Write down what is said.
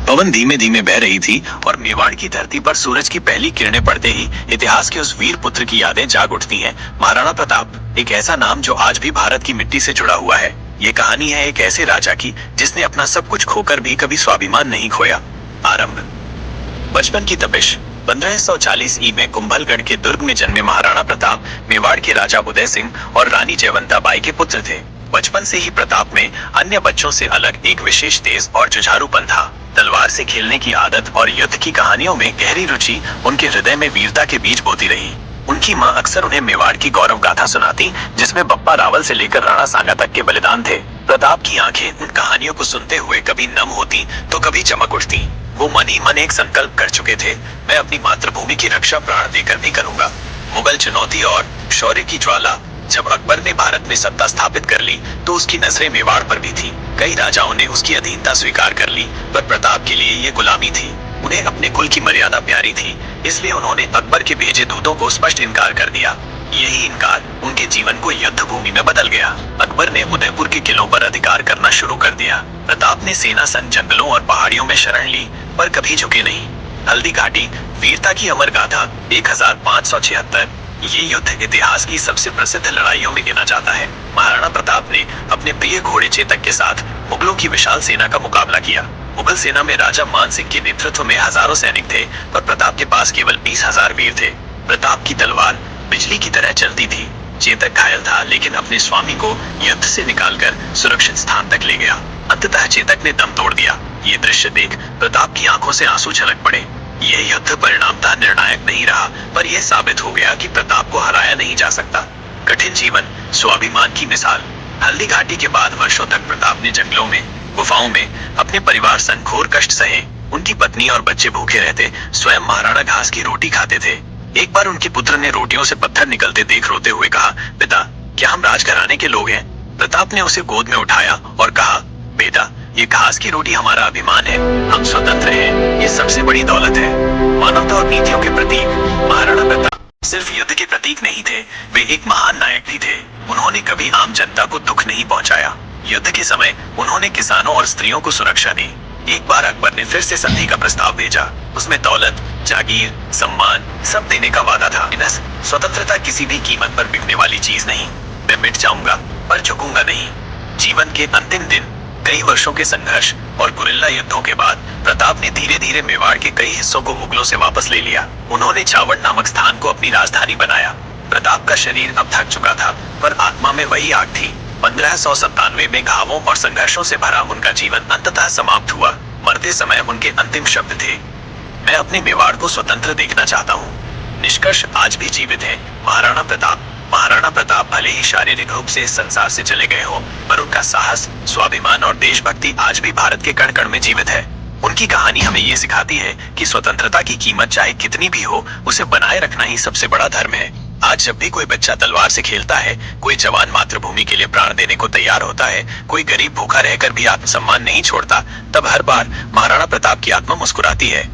पवन धीमे धीमे बह रही थी और मेवाड़ की धरती पर सूरज की पहली किरणें पड़ते ही इतिहास के उस वीर पुत्र की यादें जाग उठती हैं। महाराणा प्रताप एक ऐसा नाम जो आज भी भारत की मिट्टी से जुड़ा हुआ है। ये कहानी है एक ऐसे राजा की जिसने अपना सब कुछ खोकर भी कभी स्वाभिमान नहीं खोया। आरंभ। बचपन की तपिश। 1540 ई में कुंभलगढ़ के दुर्ग में जन्मे महाराणा प्रताप मेवाड़ के राजा उदय सिंह और रानी जयवंता बाई के पुत्र थे। बचपन से ही प्रताप में अन्य बच्चों से अलग एक विशेष तेज और जुझारूपन था। तलवार से खेलने की आदत और युद्ध की कहानियों में गहरी रुचि उनके हृदय में वीरता के बीज बोती रही। उनकी मां अक्सर उन्हें मेवाड़ की गौरव गाथा सुनाती, जिसमें बप्पा रावल से लेकर राणा सांगा तक के बलिदान थे। प्रताप की आंखें उन कहानियों को सुनते हुए कभी नम होती तो कभी चमक उठती। वो मन ही मन एक संकल्प कर चुके थे, मैं अपनी मातृभूमि की रक्षा प्राण देकर भी करूंगा। मुगल चुनौती और शौर्य की ज्वाला। जब अकबर ने भारत में सत्ता स्थापित कर ली तो उसकी नजरें मेवाड़ पर भी थी। कई राजाओं ने उसकी अधीनता स्वीकार कर ली, पर प्रताप के लिए ये गुलामी थी। उन्हें अपने कुल की मर्यादा प्यारी थी, इसलिए उन्होंने अकबर के भेजे दूतों को स्पष्ट इनकार कर दिया। यही इनकार उनके जीवन को युद्ध भूमि में बदल गया। अकबर ने उदयपुर के किलों पर अधिकार करना शुरू कर दिया। प्रताप ने सेना संग जंगलों और पहाड़ियों में शरण ली, पर कभी झुके नहीं। हल्दी घाटी, वीरता की अमर गाथा 1576। ये युद्ध इतिहास की सबसे प्रसिद्ध लड़ाइयों में गिना जाता है। महाराणा प्रताप ने अपने प्रिय घोड़े चेतक के साथ मुगलों की विशाल सेना का मुकाबला किया। मुगल सेना में राजा मान सिंह के नेतृत्व में हजारों सैनिक थे, पर प्रताप के पास केवल 20,000 वीर थे। प्रताप की तलवार बिजली की तरह चलती थी। चेतक घायल था, लेकिन अपने स्वामी को युद्ध से निकालकर सुरक्षित स्थान तक ले गया। अंततः चेतक ने दम तोड़ दिया। ये दृश्य देख प्रताप की आंखों से आंसू छलक पड़े। यह युद्ध परिणामतः निर्णायक नहीं रहा, पर यह साबित हो गया कि प्रताप को हराया नहीं जा सकता। कठिन जीवन, स्वाभिमान की मिसाल। हल्दी घाटी के बाद वर्षों तक प्रताप ने जंगलों में, गुफाओं में अपने परिवार संग घोर कष्ट सहे। उनकी पत्नी और बच्चे भूखे रहते, स्वयं महाराणा घास की रोटी खाते थे। एक बार उनके पुत्र ने रोटियों से पत्थर निकलते देख रोते हुए कहा, पिता, क्या हम राजघराने के लोग हैं? प्रताप ने उसे गोद में उठाया और कहा, बेटा, ये घास की रोटी हमारा अभिमान है। हम स्वतंत्र हैं, ये सबसे बड़ी दौलत है। मानवता और नीतियों के प्रतीक। महाराणा प्रताप सिर्फ युद्ध के प्रतीक नहीं थे, वे एक महान नायक भी थे। उन्होंने कभी आम जनता को दुख नहीं पहुंचाया। युद्ध के समय उन्होंने किसानों और स्त्रियों को सुरक्षा दी। एक बार अकबर ने फिर से संधि का प्रस्ताव भेजा। उसमें दौलत, जागीर, सम्मान सब देने का वादा था। स्वतंत्रता किसी भी कीमत पर बिकने वाली चीज नहीं। मैं मिट जाऊंगा, पर झुकूंगा नहीं। जीवन के अंतिम दिन, कई वर्षों के संघर्ष और गुरिल्ला युद्धों के बाद प्रताप ने धीरे धीरे मेवाड़ के कई हिस्सों को मुगलों से वापस ले लिया। उन्होंने चावड़ नामक स्थान को अपनी राजधानी बनाया। प्रताप का शरीर अब थक चुका था, पर आत्मा में वही आग थी। 1597 में घावों और संघर्षों से भरा उनका जीवन अंततः समाप्त हुआ। मरते समय उनके अंतिम शब्द थे, मैं अपने मेवाड़ को स्वतंत्र देखना चाहता हूँ। निष्कर्ष आज भी जीवित है। महाराणा प्रताप भले ही शारीरिक रूप से इस संसार से चले गए हो, पर उनका साहस, स्वाभिमान और देशभक्ति आज भी भारत के कण कण में जीवित है। उनकी कहानी हमें ये सिखाती है कि स्वतंत्रता की कीमत चाहे कितनी भी हो, उसे बनाए रखना ही सबसे बड़ा धर्म है। आज जब भी कोई बच्चा तलवार से खेलता है, कोई जवान मातृभूमि के लिए प्राण देने को तैयार होता है, कोई गरीब भूखा रहकर भी आत्मसम्मान नहीं छोड़ता, तब हर बार महाराणा प्रताप की आत्मा मुस्कुराती है।